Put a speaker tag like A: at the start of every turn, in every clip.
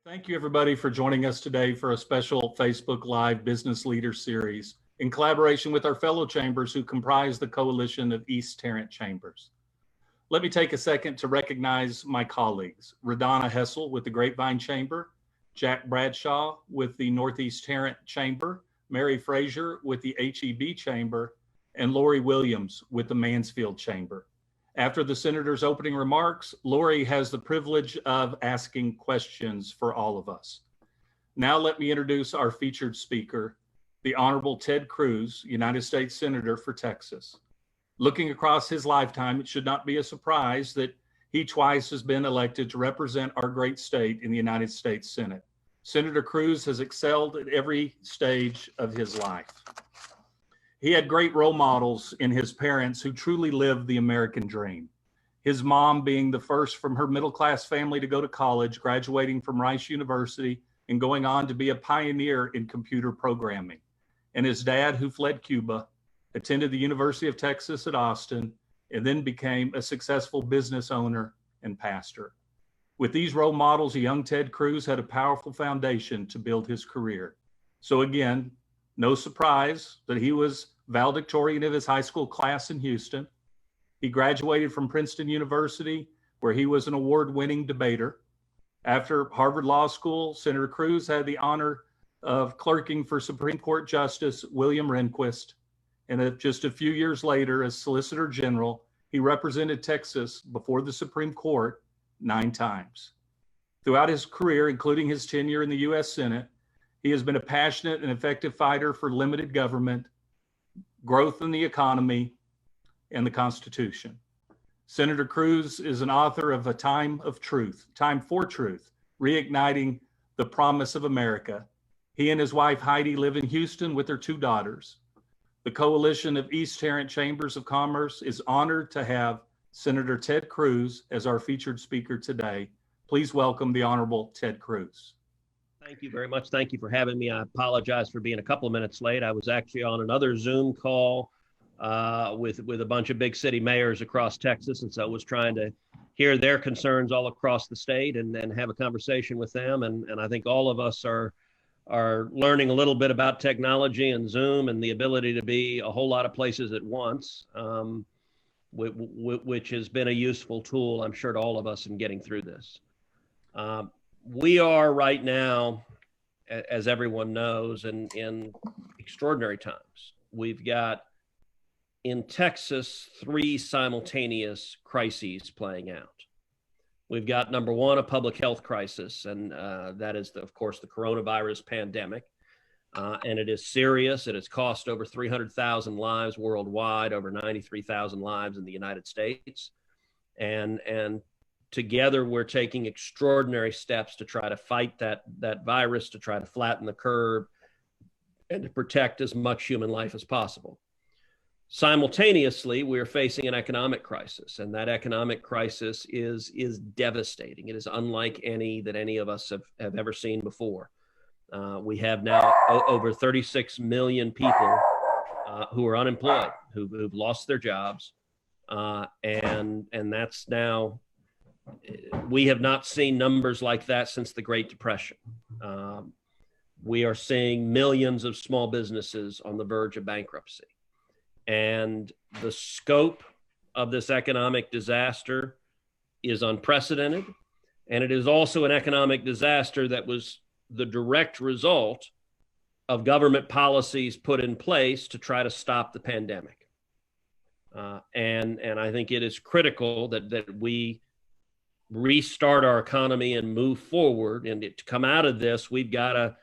A: Thank you, everybody, for joining us today for a special Facebook Live Business Leader Series in collaboration with our fellow chambers who comprise the coalition of East Tarrant Chambers. Let me take a second to recognize my colleagues, Radonna Hessel with the Grapevine Chamber, Jack Bradshaw with the Northeast Tarrant Chamber, Mary Frazier with the HEB Chamber, and Lori Williams with the Mansfield Chamber. After the Senator's opening remarks, Lori has the privilege of asking questions for all of us. Now let me introduce our featured speaker, the Honorable Ted Cruz, United States Senator for Texas. Looking across his lifetime, it should not be a surprise that he twice has been elected to represent our great state in the United States Senate. Senator Cruz has excelled at every stage of his life. He had great role models in his parents who truly lived the American dream. His mom being the first from her middle-class family to go to college, graduating from Rice University and going on to be a pioneer in computer programming. And his dad, who fled Cuba, attended the University of Texas at Austin, and then became a successful business owner and pastor. With these role models, a young Ted Cruz had a powerful foundation to build his career. So again, no surprise that he was valedictorian of his high school class in Houston. He graduated from Princeton University, where he was an award-winning debater. After Harvard Law School, Senator Cruz had the honor of clerking for Supreme Court Justice William Rehnquist. And just a few years later, as Solicitor General, he represented Texas before the Supreme Court 9 times. Throughout his career, including his tenure in the U.S. Senate, he has been a passionate and effective fighter for limited government, growth in the economy, and the Constitution. Senator Cruz is an author of A Time of Truth, Time for Truth, Reigniting the Promise of America. He and his wife Heidi live in Houston with their 2 daughters. The Coalition of East Tarrant Chambers of Commerce is honored to have Senator Ted Cruz as our featured speaker today. Please welcome the Honorable Ted Cruz.
B: Thank you very much. Thank you for having me. I apologize for being a couple of minutes late. I was actually on another Zoom call with a bunch of big city mayors across Texas, and so I was trying to hear their concerns all across the state and have a conversation with them. And I think all of us are learning a little bit about technology and Zoom and the ability to be a whole lot of places at once, which has been a useful tool, I'm sure, to all of us in getting through this. We are right now, as everyone knows, in extraordinary times. We've got in Texas 3 simultaneous crises playing out. We've got, number one, a public health crisis, and that is, of course, the coronavirus pandemic. And it is serious. It has cost over 300,000 lives worldwide, over 93,000 lives in the United States. And together, we're taking extraordinary steps to try to fight that virus, to try to flatten the curve, and to protect as much human life as possible. Simultaneously, we're facing an economic crisis, and that economic crisis is devastating. It is unlike any that any of us have ever seen before. We have now over 36 million people who are unemployed, who've lost their jobs, and that's now. We have not seen numbers like that since the Great Depression. We are seeing millions of small businesses on the verge of bankruptcy. And the scope of this economic disaster is unprecedented. And it is also an economic disaster that was the direct result of government policies put in place to try to stop the pandemic. And I think it is critical that we restart our economy and move forward. And to come out of this, we've got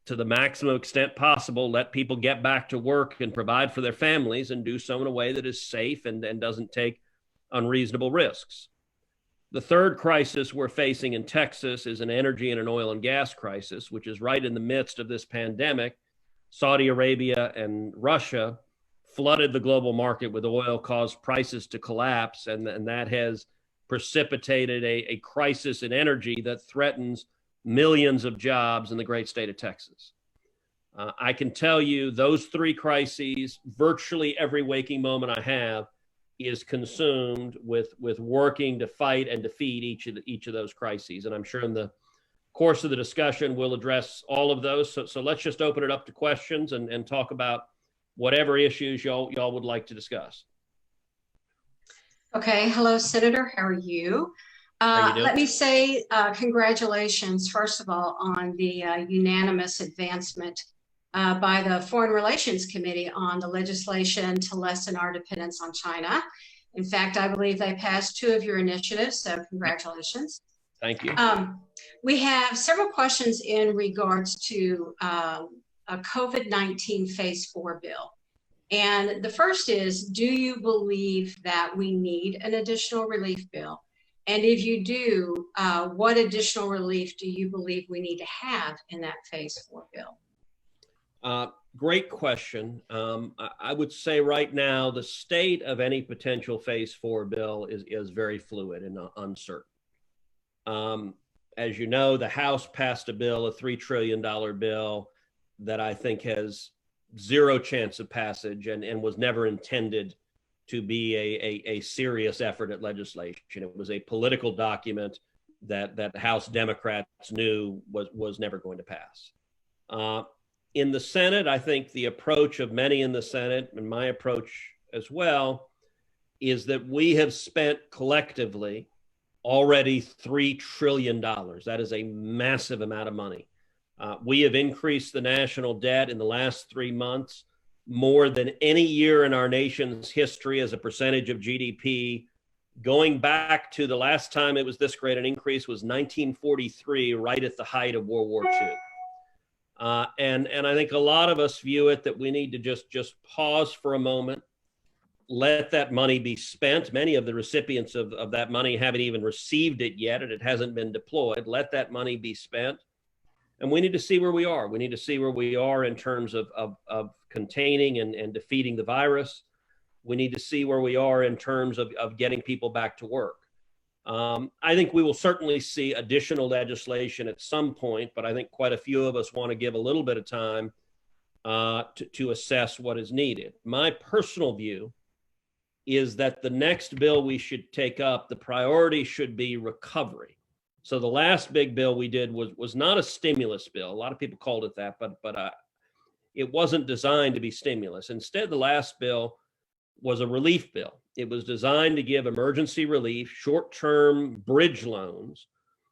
B: to the maximum extent possible, let people get back to work and provide for their families and do so in a way that is safe and doesn't take unreasonable risks. The third crisis we're facing in Texas is an energy and an oil and gas crisis, which is right in the midst of this pandemic. Saudi Arabia and Russia flooded the global market with oil, caused prices to collapse, and that has precipitated a crisis in energy that threatens millions of jobs in the great state of Texas. I can tell you those 3 crises, virtually every waking moment I have is consumed with working to fight and defeat each of those crises. And I'm sure in the course of the discussion, we'll address all of those. So let's just open it up to questions and talk about whatever issues y'all would like to discuss.
C: Okay. Hello, Senator. How are you? Let me say congratulations, first of all, on the unanimous advancement by the Foreign Relations Committee on the legislation to lessen our dependence on China. In fact, I believe they passed 2 of your initiatives, so congratulations.
B: Thank you.
C: We have several questions in regards to a COVID-19 Phase 4 bill. And the first is, do you believe that we need an additional relief bill? And if you do, what additional relief do you believe we need to have in that Phase 4 bill?
B: Great question. I would say right now, the state of any potential Phase 4 bill is very fluid and uncertain. As you know, the House passed a bill, a $3 trillion bill that I think has zero chance of passage and was never intended to be a serious effort at legislation. It was a political document that House Democrats knew was never going to pass. In the Senate, I think the approach of many in the Senate, and my approach as well, is that we have spent collectively already $3 trillion. That is a massive amount of money. We have increased the national debt in the last 3 months more than any year in our nation's history as a percentage of GDP. Going back to the last time it was this great an increase was 1943, right at the height of World War II. And I think a lot of us view it that we need to just pause for a moment, let that money be spent. Many of the recipients of that money haven't even received it yet, and it hasn't been deployed. Let that money be spent. And we need to see where we are. We need to see where we are in terms of containing and defeating the virus. We need to see where we are in terms of getting people back to work. I think we will certainly see additional legislation at some point, but I think quite a few of us want to give a little bit of time to assess what is needed. My personal view is that the next bill we should take up, the priority should be recovery. So the last big bill we did was not a stimulus bill. A lot of people called it that, but it wasn't designed to be stimulus. Instead, the last bill was a relief bill. It was designed to give emergency relief, short-term bridge loans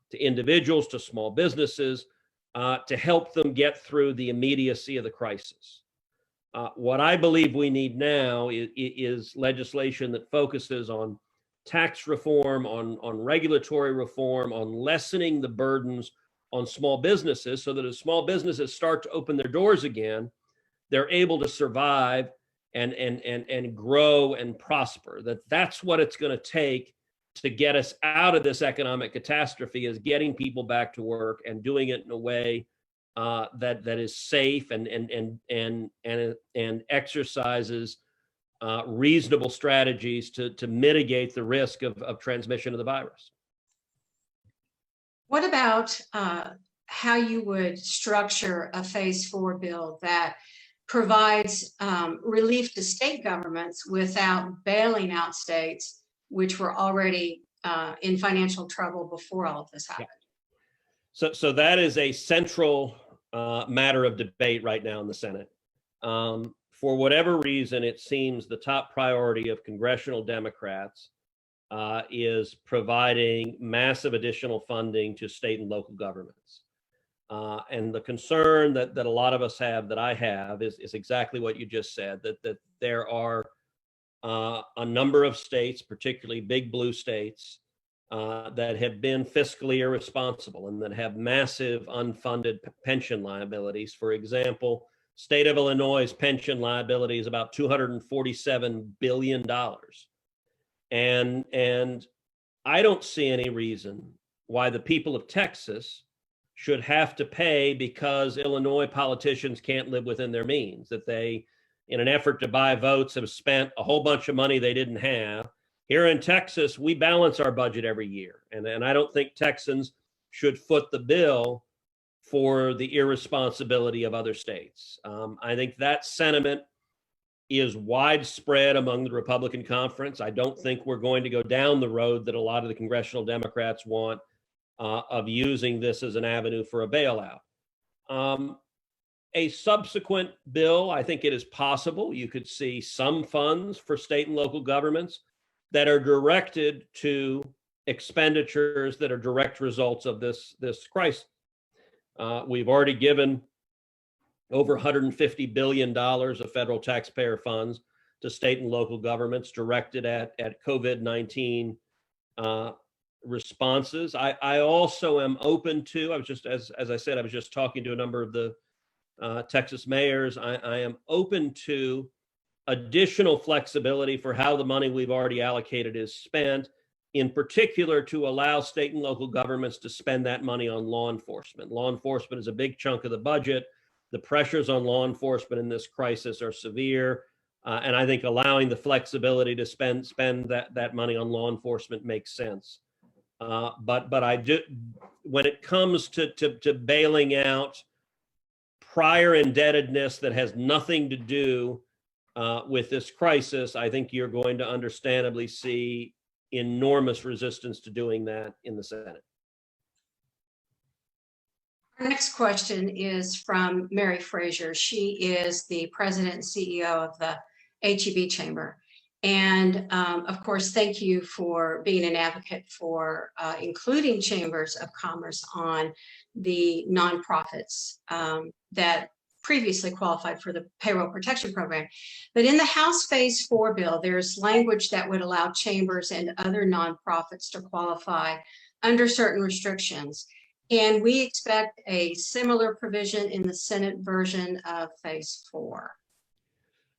B: to individuals, to small businesses, to help them get through the immediacy of the crisis. What I believe we need now is legislation that focuses on tax reform, on regulatory reform, on lessening the burdens on small businesses so that as small businesses start to open their doors again, they're able to survive and grow and prosper. That's what it's going to take to get us out of this economic catastrophe, is getting people back to work and doing it in a way that is safe and exercises reasonable strategies to mitigate the risk of transmission of the virus.
C: What about how you would structure a Phase 4 bill that provides relief to state governments without bailing out states, which were already in financial trouble before all of this happened?
B: So that is a central matter of debate right now in the Senate. For whatever reason, it seems the top priority of congressional Democrats is providing massive additional funding to state and local governments. And the concern that a lot of us have, that I have, is exactly what you just said, that there are a number of states, particularly big blue states, that have been fiscally irresponsible and that have massive unfunded pension liabilities. For example, state of Illinois' pension liability is about $247 billion. And I don't see any reason why the people of Texas should have to pay because Illinois politicians can't live within their means, that they, in an effort to buy votes, have spent a whole bunch of money they didn't have. Here in Texas, we balance our budget every year. And I don't think Texans should foot the bill for the irresponsibility of other states. I think that sentiment is widespread among the Republican conference. I don't think we're going to go down the road that a lot of the congressional Democrats want of using this as an avenue for a bailout. A subsequent bill, I think it is possible you could see some funds for state and local governments that are directed to expenditures that are direct results of this crisis. We've already given over $150 billion of federal taxpayer funds to state and local governments directed at COVID-19 responses. I also am open to, I was just, as I said, I was just talking to a number of the Texas mayors. I am open to additional flexibility for how the money we've already allocated is spent, in particular to allow state and local governments to spend that money on law enforcement. Law enforcement is a big chunk of the budget. The pressures on law enforcement in this crisis are severe. And I think allowing the flexibility to spend that money on law enforcement makes sense. But I do, when it comes to bailing out prior indebtedness that has nothing to do with this crisis, I think you're going to understandably see enormous resistance to doing that in the Senate.
C: Our next question is from Mary Frazier. She is the president and CEO of the HEB Chamber. And of course, thank you for being an advocate for including chambers of commerce on the nonprofits that previously qualified for the payroll protection program. But in the House Phase 4 bill, there's language that would allow chambers and other nonprofits to qualify under certain restrictions. And we expect a similar provision in the Senate version of Phase 4.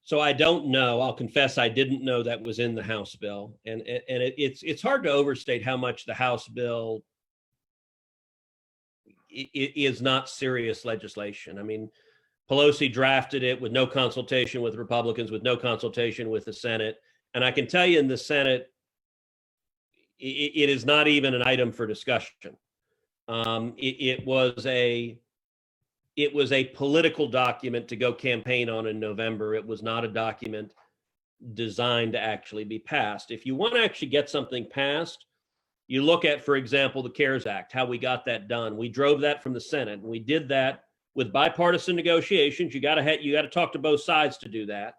B: So I don't know. I'll confess I didn't know that was in the House bill, and it's hard to overstate how much the House bill is not serious legislation. I mean, Pelosi drafted it with no consultation with Republicans, with no consultation with the Senate, and I can tell you in the Senate, it is not even an item for discussion. It was a political document to go campaign on in November. It was not a document designed to actually be passed. If you want to actually get something passed, you look at, for example, the CARES Act, how we got that done. We drove that from the Senate, and we did that with bipartisan negotiations. You got to talk to both sides to do that.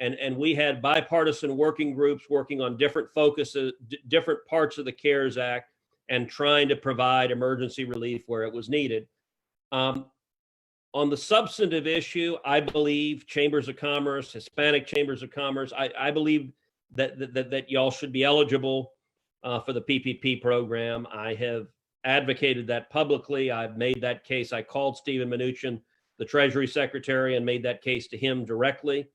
B: And we had bipartisan working groups working on different focuses, different parts of the CARES Act, and trying to provide emergency relief where it was needed. On the substantive issue, I believe chambers of commerce, Hispanic chambers of commerce, I believe that y'all should be eligible for the PPP program. I have advocated that publicly. I've made that case. I called Steven Mnuchin, the Treasury Secretary, and made that case to him directly.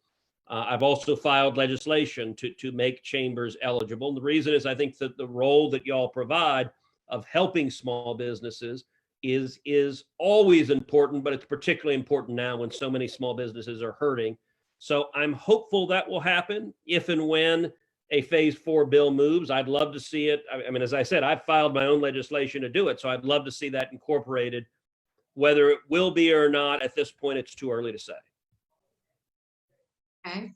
B: I've also filed legislation to make chambers eligible. And the reason is I think that the role that y'all provide of helping small businesses is always important, but it's particularly important now when so many small businesses are hurting. So I'm hopeful that will happen if and when a Phase 4 bill moves. I'd love to see it. I mean, as I said, I've filed my own legislation to do it, so I'd love to see that incorporated. Whether it will be or not, at this point, it's too early to say.
C: Okay.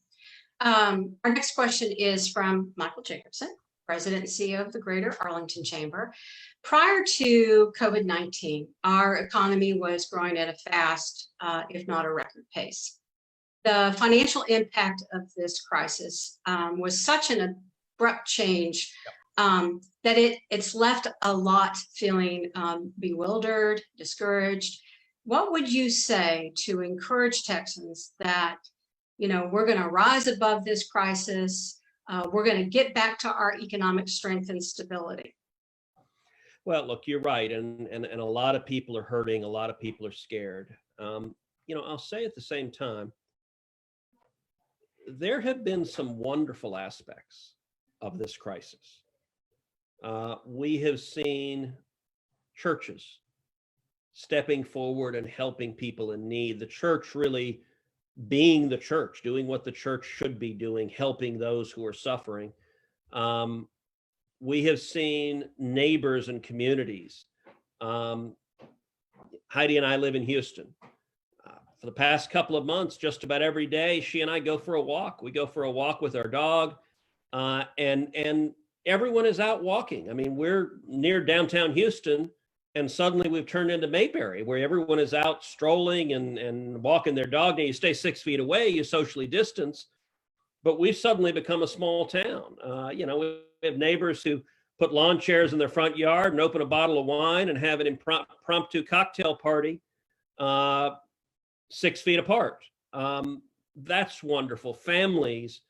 C: Our next question is from Michael Jacobson, President and CEO of the Greater Arlington Chamber. Prior to COVID-19, our economy was growing at a fast, if not a record pace. The financial impact of this crisis was such an abrupt change that it's left a lot feeling bewildered, discouraged. What would you say to encourage Texans that, you know, we're going to rise above this crisis, we're going to get back to our economic strength and stability?
B: Well, look, you're right. And a lot of people are hurting. A lot of people are scared. You know, I'll say at the same time, there have been some wonderful aspects of this crisis. We have seen churches stepping forward and helping people in need. The church really being the church, doing what the church should be doing, helping those who are suffering. We have seen neighbors and communities. Heidi and I live in Houston. For the past couple of months, just about every day, she and I go for a walk. We go for a walk with our dog, and everyone is out walking. I mean, we're near downtown Houston. And suddenly we've turned into Mayberry, where everyone is out strolling and walking their dog. Now you stay 6 feet away, you socially distance, but we've suddenly become a small town. We have neighbors who put lawn chairs in their front yard and open a bottle of wine and have an impromptu cocktail party 6 feet apart. That's wonderful. Families,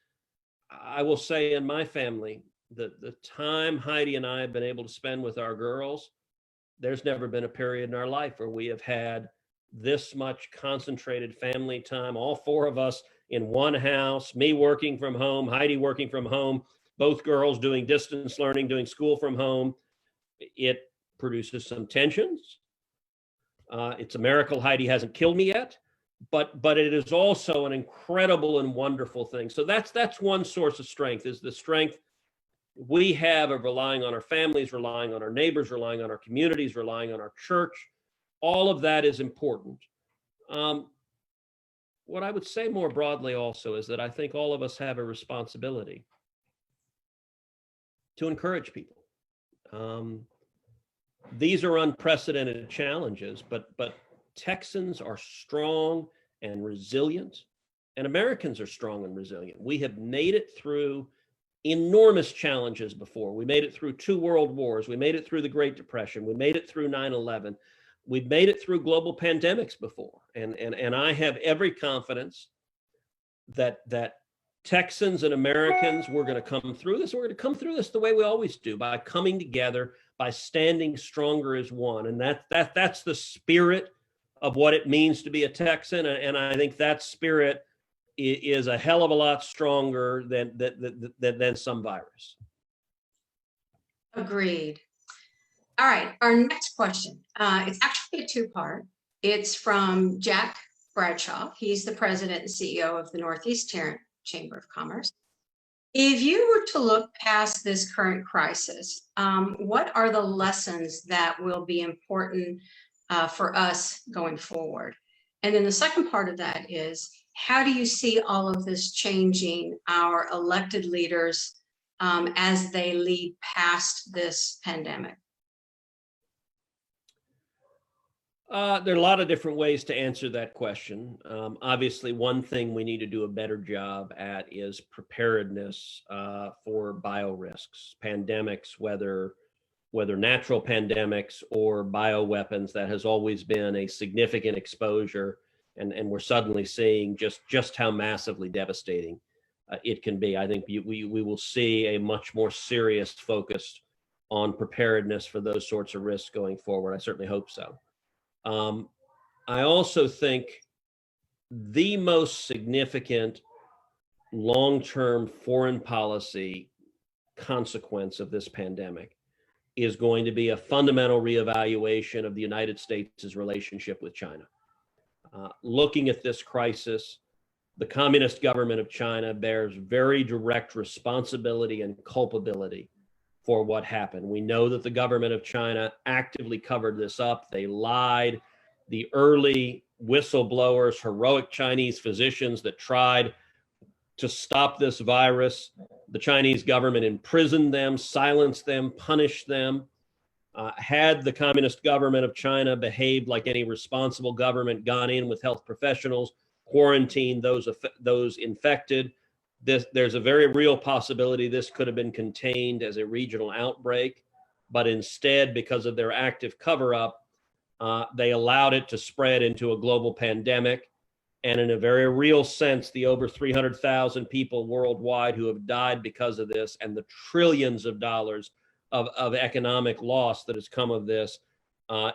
B: I will say in my family, the time Heidi and I have been able to spend with our girls, there's never been a period in our life where we have had this much concentrated family time, all four of us in one house, me working from home, Heidi working from home, both girls doing distance learning, doing school from home. It produces some tensions. It's a miracle Heidi hasn't killed me yet, but it is also an incredible and wonderful thing. So that's one source of strength, is the strength we have of relying on our families, relying on our neighbors, relying on our communities, relying on our church. All of that is important. What I would say more broadly also is that I think all of us have a responsibility to encourage people. These are unprecedented challenges, but Texans are strong and resilient, and Americans are strong and resilient. We have made it through enormous challenges before. We made it through 2 world wars. We made it through the Great Depression. We made it through 9/11. We've made it through global pandemics before. And I have every confidence that Texans and Americans, we're going to come through this. We're going to come through this the way we always do, by coming together, by standing stronger as one. And that's the spirit of what it means to be a Texan. And I think that spirit is a hell of a lot stronger than some virus.
C: Agreed. All right, our next question. It's actually a 2-part. It's from Jack Bradshaw. He's the president and CEO of the Northeast Tarrant Chamber of Commerce. If you were to look past this current crisis, what are the lessons that will be important for us going forward? And then the second part of that is, how do you see all of this changing our elected leaders as they lead past this pandemic?
B: There are a lot of different ways to answer that question. Obviously, one thing we need to do a better job at is preparedness for biorisks, pandemics, whether natural pandemics or bioweapons. That has always been a significant exposure, and we're suddenly seeing just how massively devastating it can be. I think we will see a much more serious focus on preparedness for those sorts of risks going forward. I certainly hope so. I also think the most significant long-term foreign policy consequence of this pandemic is going to be a fundamental reevaluation of the United States' relationship with China. Looking at this crisis, the Communist government of China bears very direct responsibility and culpability for what happened. We know that the government of China actively covered this up. They lied. The early whistleblowers, heroic Chinese physicians that tried to stop this virus, the Chinese government imprisoned them, silenced them, punished them. Had the Communist government of China behaved like any responsible government, gone in with health professionals, quarantined those infected, there's a very real possibility this could have been contained as a regional outbreak, but instead, because of their active cover-up, they allowed it to spread into a global pandemic. And in a very real sense, the over 300,000 people worldwide who have died because of this, and the trillions of dollars of economic loss that has come of this,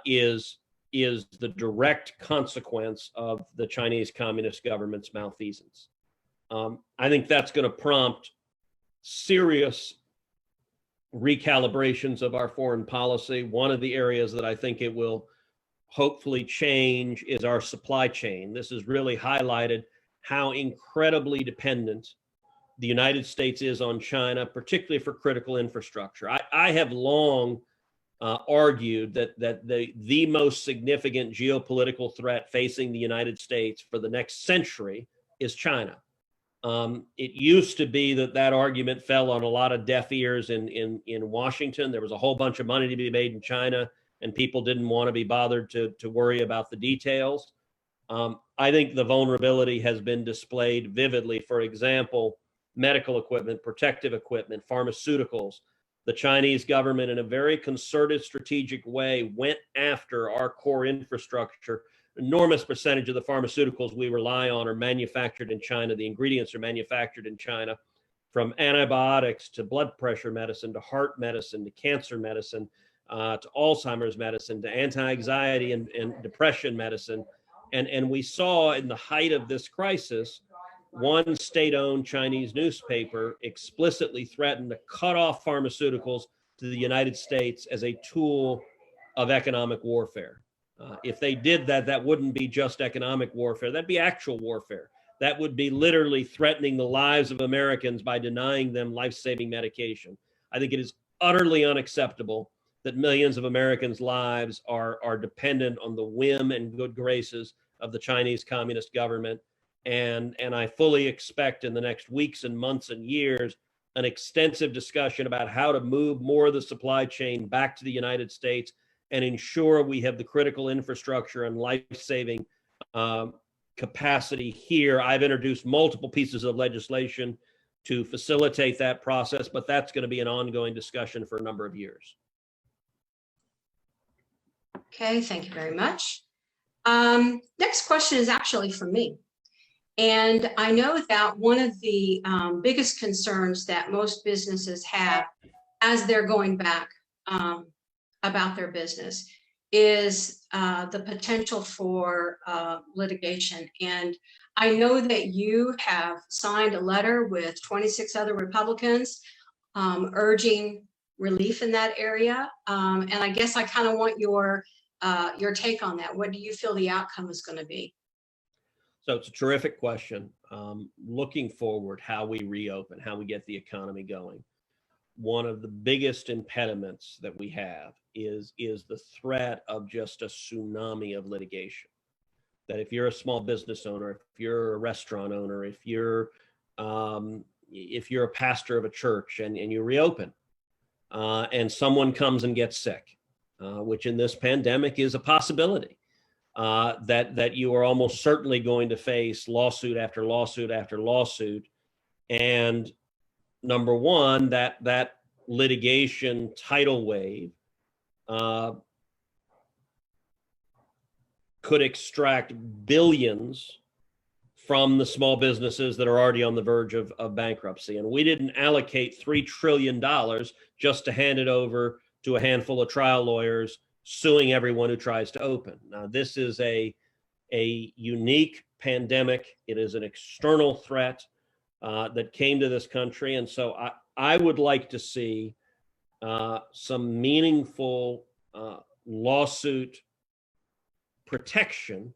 B: is the direct consequence of the Chinese Communist government's malfeasance. I think that's going to prompt serious recalibrations of our foreign policy. One of the areas that I think it will hopefully change is our supply chain. This has really highlighted how incredibly dependent the United States is on China, particularly for critical infrastructure. I have long argued that the most significant geopolitical threat facing the United States for the next century is China. It used to be that argument fell on a lot of deaf ears in Washington. There was a whole bunch of money to be made in China. and people didn't want to be bothered to worry about the details. I think the vulnerability has been displayed vividly. For example, medical equipment, protective equipment, pharmaceuticals. The Chinese government, in a very concerted, strategic way, went after our core infrastructure. Enormous percentage of the pharmaceuticals we rely on are manufactured in China. The ingredients are manufactured in China, from antibiotics to blood pressure medicine to heart medicine to cancer medicine to Alzheimer's medicine to anti-anxiety and depression medicine. And we saw in the height of this crisis, one state-owned Chinese newspaper explicitly threatened to cut off pharmaceuticals to the United States as a tool of economic warfare. If they did that, that wouldn't be just economic warfare. That'd be actual warfare. That would be literally threatening the lives of Americans by denying them life-saving medication. I think it is utterly unacceptable that millions of Americans' lives are dependent on the whim and good graces of the Chinese Communist government. And I fully expect in the next weeks and months and years an extensive discussion about how to move more of the supply chain back to the United States and ensure we have the critical infrastructure and life-saving capacity here. I've introduced multiple pieces of legislation to facilitate that process, but that's going to be an ongoing discussion for a number of years.
C: Okay, thank you very much. Next question is actually for me. And I know that one of the biggest concerns that most businesses have as they're going back about their business is the potential for litigation. And I know that you have signed a letter with 26 other Republicans urging relief in that area. And I guess I kind of want your take on that. What do you feel the outcome is going to be?
B: So it's a terrific question. Looking forward, how we reopen, how we get the economy going. One of the biggest impediments that we have is the threat of just a tsunami of litigation. That if you're a small business owner, if you're a restaurant owner, if you're a pastor of a church and you reopen and someone comes and gets sick, which in this pandemic is a possibility, that you are almost certainly going to face lawsuit after lawsuit after lawsuit. And number one, that litigation tidal wave could extract billions from the small businesses that are already on the verge of bankruptcy. And we didn't allocate $3 trillion just to hand it over to a handful of trial lawyers suing everyone who tries to open. Now, this is a unique pandemic. It is an external threat that came to this country. And so I would like to see some meaningful lawsuit protection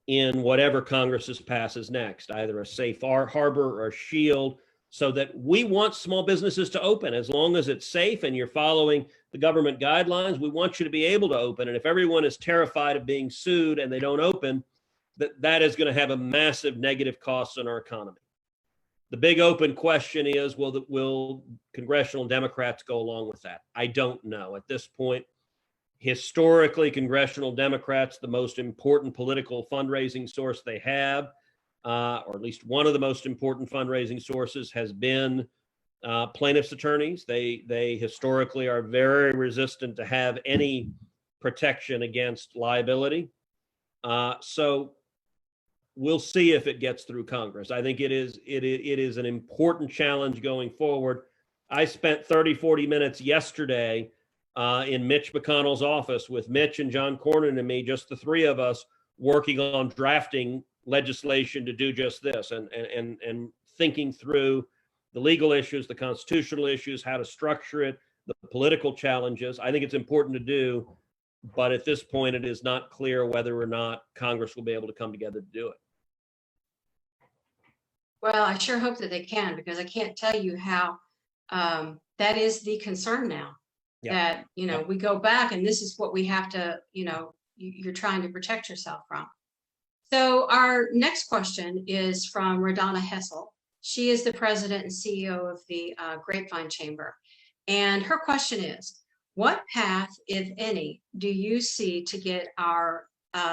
B: in whatever Congress passes next, either a safe harbor or a shield, so that we want small businesses to open. As long as it's safe and you're following the government guidelines, we want you to be able to open. And if everyone is terrified of being sued and they don't open, that is going to have a massive negative cost on our economy. The big open question is, will congressional Democrats go along with that? I don't know. At this point, historically, congressional Democrats, the most important political fundraising source they have, or at least one of the most important fundraising sources, has been plaintiffs' attorneys. They historically are very resistant to have any protection against liability. So we'll see if it gets through Congress. I think it is an important challenge going forward. I spent 30, 40 minutes yesterday in Mitch McConnell's office with Mitch and John Cornyn and me, just the three of us, working on drafting legislation to do just this, and thinking through the legal issues, the constitutional issues, how to structure it, the political challenges. I think it's important to do, but at this point, it is not clear whether or not Congress will be able to come together to do it.
C: Well, I sure hope that they can, because I can't tell you how that is the concern now. Yeah. That, we go back and this is what we have to, you're trying to protect yourself from. So our next question is from Radonna Hessel. She is the president and CEO of the Grapevine Chamber. And her question is, What path, if any, do you see to get our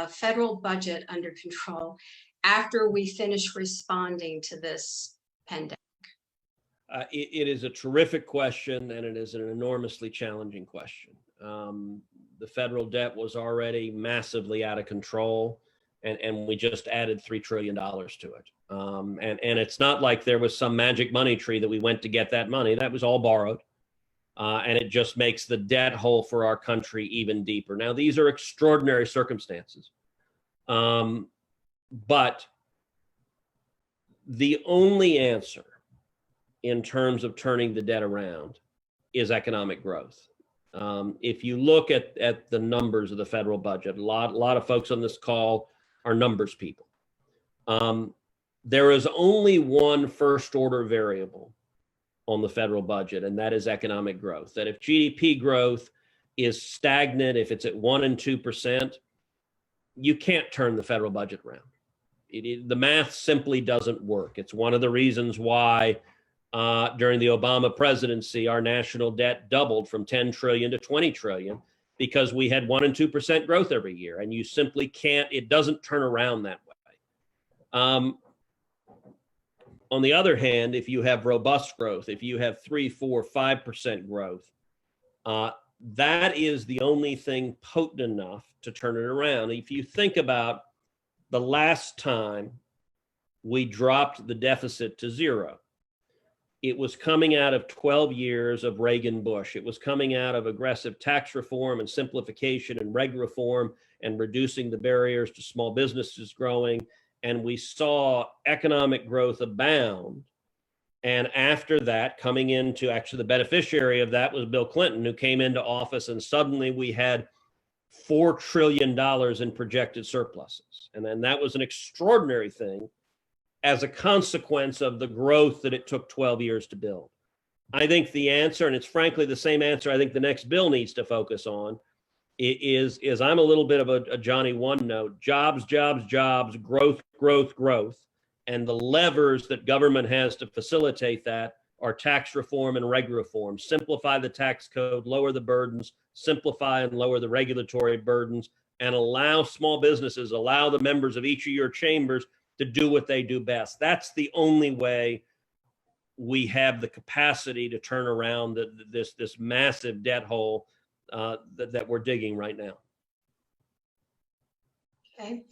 C: federal budget under control after we finish responding to this pandemic?
B: It is a terrific question, and it is an enormously challenging question. The federal debt was already massively out of control, and we just added $3 trillion to it. And it's not like there was some magic money tree that we went to get that money. That was all borrowed. And it just makes the debt hole for our country even deeper. Now, these are extraordinary circumstances. But the only answer in terms of turning the debt around is economic growth. If you look at the numbers of the federal budget, a lot of folks on this call are numbers people. There is only one first order variable on the federal budget, and that is economic growth. That if GDP growth is stagnant, if it's at 1% and 2%, you can't turn the federal budget around. The math simply doesn't work. It's one of the reasons why during the Obama presidency, our national debt doubled from 10 trillion to 20 trillion because we had 1% and 2% growth every year. And you simply can't, it doesn't turn around that way. On the other hand, if you have robust growth, if you have 3, 4, 5% growth, that is the only thing potent enough to turn it around. If you think about the last time we dropped the deficit to zero, it was coming out of 12 years of Reagan-Bush. It was coming out of aggressive tax reform and simplification and reg reform and reducing the barriers to small businesses growing. And we saw economic growth abound. And after that, coming into actually the beneficiary of that was Bill Clinton, who came into office, and suddenly we had $4 trillion in projected surpluses. And then that was an extraordinary thing as a consequence of the growth that it took 12 years to build. I think the answer, and it's frankly the same answer I think the next bill needs to focus on, is I'm a little bit of a Johnny One Note: jobs, jobs, jobs, growth, growth, growth. And the levers that government has to facilitate that are tax reform and reg reform. Simplify the tax code, lower the burdens, simplify and lower the regulatory burdens, and allow small businesses, allow the members of each of your chambers to do what they do best. That's the only way we have the capacity to turn around this massive debt hole that we're digging right now.
C: Okay.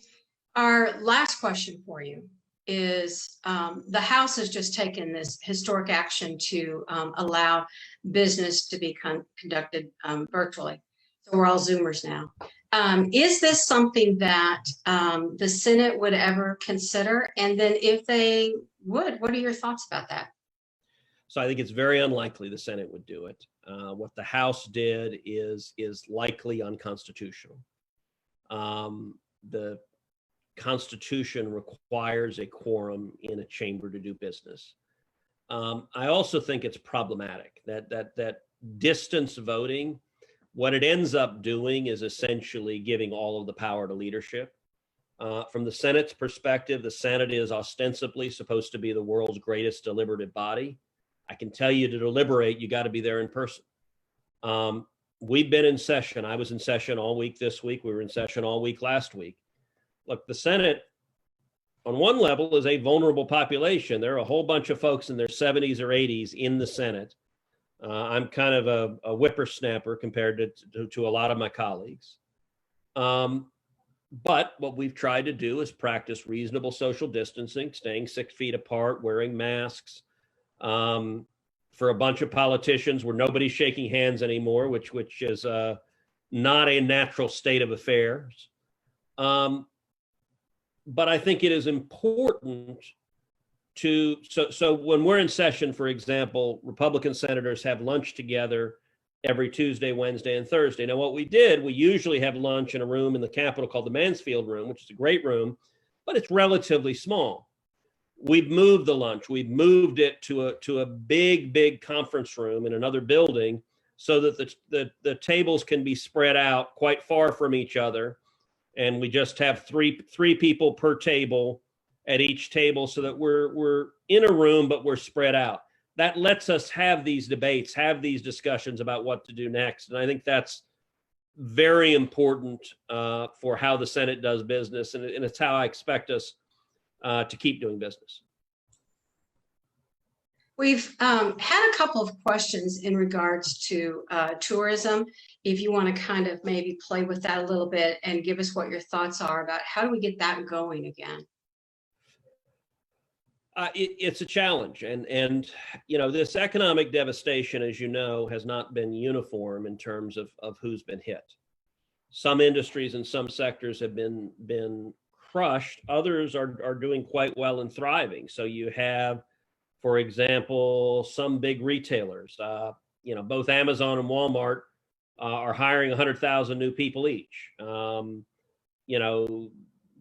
C: Our last question for you is the House has just taken this historic action to allow business to be conducted virtually. So we're all Zoomers now. Is this something that the Senate would ever consider? And then if they would, what are your thoughts about that?
B: So I think it's very unlikely the Senate would do it. What the House did is likely unconstitutional. The Constitution requires a quorum in a chamber to do business. I also think it's problematic that distance voting, what it ends up doing is essentially giving all of the power to leadership. From the Senate's perspective, the Senate is ostensibly supposed to be the world's greatest deliberative body. I can tell you, to deliberate, you got to be there in person. We've been in session. I was in session all week this week. We were in session all week last week. Look, the Senate, on one level, is a vulnerable population. There are a whole bunch of folks in their 70s or 80s in the Senate. I'm kind of a whippersnapper compared to a lot of my colleagues. But what we've tried to do is practice reasonable social distancing, staying 6 feet apart, wearing masks. For a bunch of politicians where nobody's shaking hands anymore, which is not a natural state of affairs. But I think it is important to, so when we're in session, for example, Republican senators have lunch together every Tuesday, Wednesday, and Thursday. Now, what we did, we usually have lunch in a room in the Capitol called the Mansfield room, which is a great room, but it's relatively small. We've moved the lunch. We've moved it to a big conference room in another building so that the tables can be spread out quite far from each other. And we just have three people per table at each table so that we're in a room, but we're spread out. that lets us have these debates, have these discussions about what to do next. And I think that's very important for how the Senate does business. And it's how I expect us to keep doing business.
C: We've had a couple of questions in regards to tourism. If you want to kind of maybe play with that a little bit and give us what your thoughts are about how do we get that going again?
B: It's a challenge, and you know, this economic devastation, as you know, has not been uniform in terms of who's been hit. Some industries and some sectors have been crushed. Others are doing quite well and thriving. So you have, for example, some big retailers. You know, both Amazon and Walmart are hiring 100,000 new people each. You know,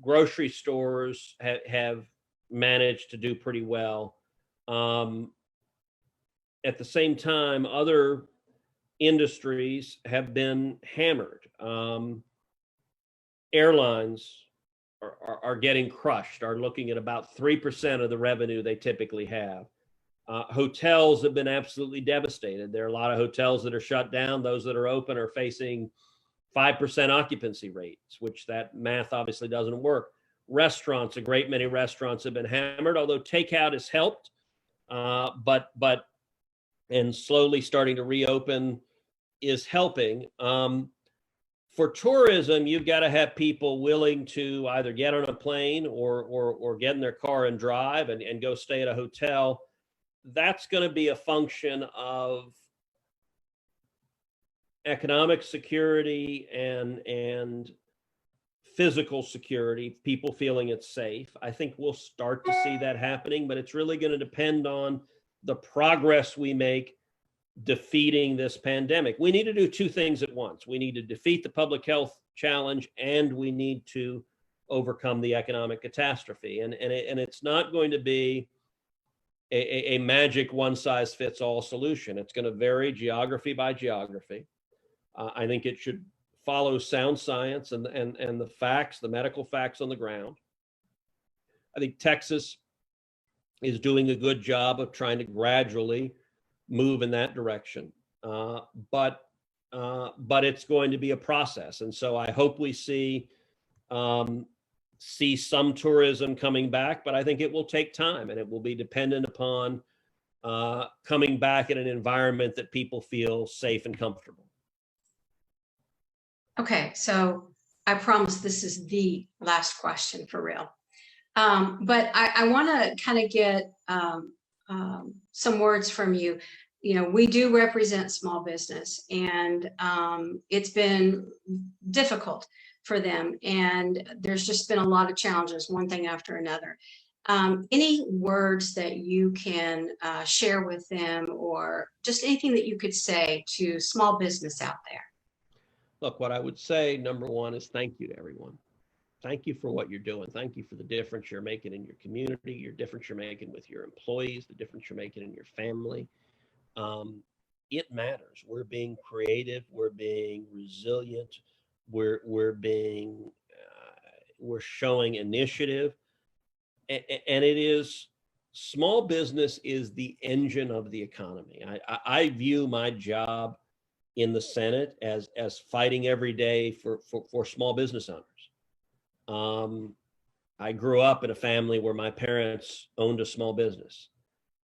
B: grocery stores have managed to do pretty well. At the same time, other industries have been hammered. Airlines are getting crushed, are looking at about 3% of the revenue they typically have. Hotels have been absolutely devastated. There are a lot of hotels that are shut down. Those that are open are facing 5% occupancy rates, which that math obviously doesn't work. Restaurants, a great many restaurants have been hammered, although takeout has helped, but and slowly starting to reopen is helping. For tourism, you've got to have people willing to either get on a plane or get in their car and drive and go stay at a hotel. That's going to be a function of economic security and physical security, people feeling it's safe. I think we'll start to see that happening, but it's really going to depend on the progress we make defeating this pandemic. We need to do two things at once. We need to defeat the public health challenge, and we need to overcome the economic catastrophe. And it's not going to be a magic one-size-fits-all solution. It's going to vary geography by geography. I think it should follow sound science and the facts, the medical facts on the ground. I think Texas is doing a good job of trying to gradually move in that direction, but it's going to be a process. And so I hope we see some tourism coming back, but I think it will take time, and it will be dependent upon coming back in an environment that people feel safe and comfortable.
C: Okay, so I promise this is the last question for real. But I want to kind of get some words from you. You know, we do represent small business, and it's been difficult for them. And there's just been a lot of challenges, one thing after another. Any words that you can share with them, or just anything that you could say to small business out there?
B: Look, what I would say, number one, is thank you to everyone. Thank you for what you're doing. Thank you for the difference you're making in your community, your difference you're making with your employees, the difference you're making in your family. It matters. We're being creative. We're being resilient. We're showing initiative. And it is, small business is the engine of the economy. I view my job in the Senate as fighting every day for small business owners. I grew up in a family where my parents owned a small business.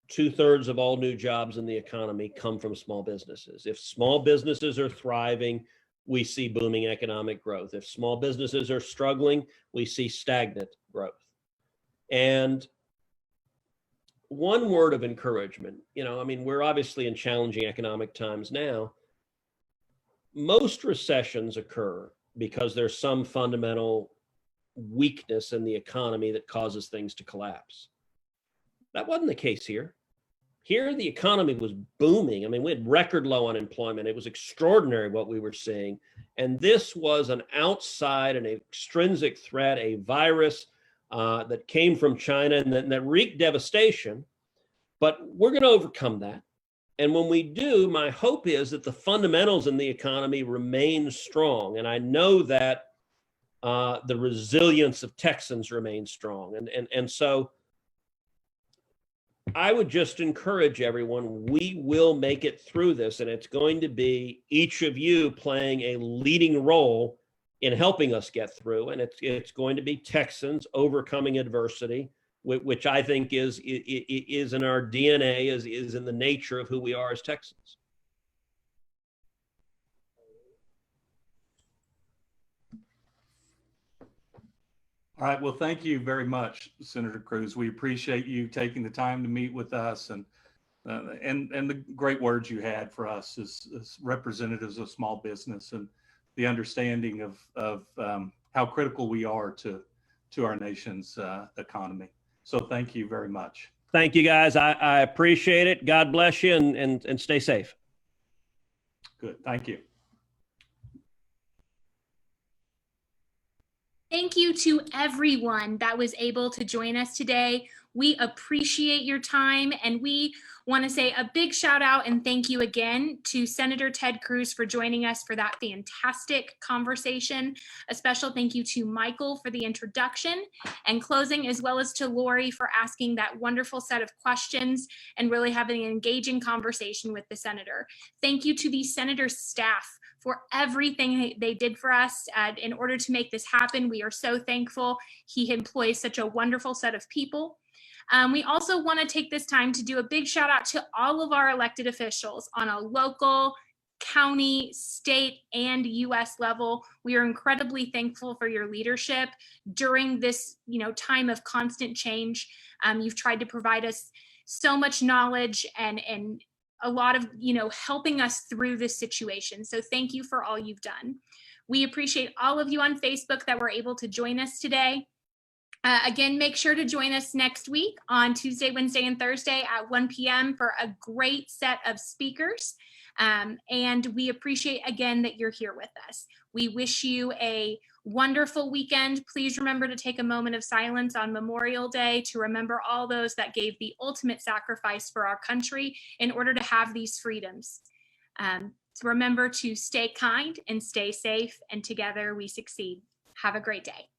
B: 2/3 of all new jobs in the economy come from small businesses. If small businesses are thriving, we see booming economic growth. If small businesses are struggling, we see stagnant growth. And one word of encouragement, you know, I mean, we're obviously in challenging economic times now. Most recessions occur because there's some fundamental weakness in the economy that causes things to collapse. That wasn't the case here. Here, the economy was booming. I mean, we had record low unemployment. It was extraordinary what we were seeing. And this was an outside and extrinsic threat, a virus that came from China and that wreaked devastation. But we're going to overcome that. And when we do, my hope is that the fundamentals in the economy remain strong. And I know that the resilience of Texans remains strong. And so I would just encourage everyone, we will make it through this, and it's going to be each of you playing a leading role in helping us get through. And it's going to be Texans overcoming adversity, which I think is in our DNA, is in the nature of who we are as Texans.
A: All right. Well, thank you very much, Senator Cruz. We appreciate you taking the time to meet with us, and the great words you had for us as representatives of small business, and the understanding of how critical we are to our nation's economy. So thank you very much.
B: Thank you, guys. I appreciate it. God bless you, and stay safe.
A: Good. Thank you.
D: Thank you to everyone that was able to join us today. We appreciate your time, and we want to say a big shout out and thank you again to Senator Ted Cruz for joining us for that fantastic conversation. A special thank you to Michael for the introduction and closing, as well as to Lori for asking that wonderful set of questions and really having an engaging conversation with the senator. Thank you to the senator's staff for everything they did for us in order to make this happen. We are so thankful. He employs such a wonderful set of people. We also want to take this time to do a big shout out to all of our elected officials on a local, county, state, and U.S. level. We are incredibly thankful for your leadership during this, time of constant change. You've tried to provide us so much knowledge and a lot of, helping us through this situation. So thank you for all you've done. We appreciate all of you on Facebook that were able to join us today. Again, make sure to join us next week on Tuesday, Wednesday, and Thursday at 1 p.m. for a great set of speakers. And we appreciate, again, that you're here with us. We wish you a wonderful weekend. Please remember to take a moment of silence on Memorial Day to remember all those that gave the ultimate sacrifice for our country in order to have these freedoms. So remember to stay kind and stay safe, and together we succeed. Have a great day.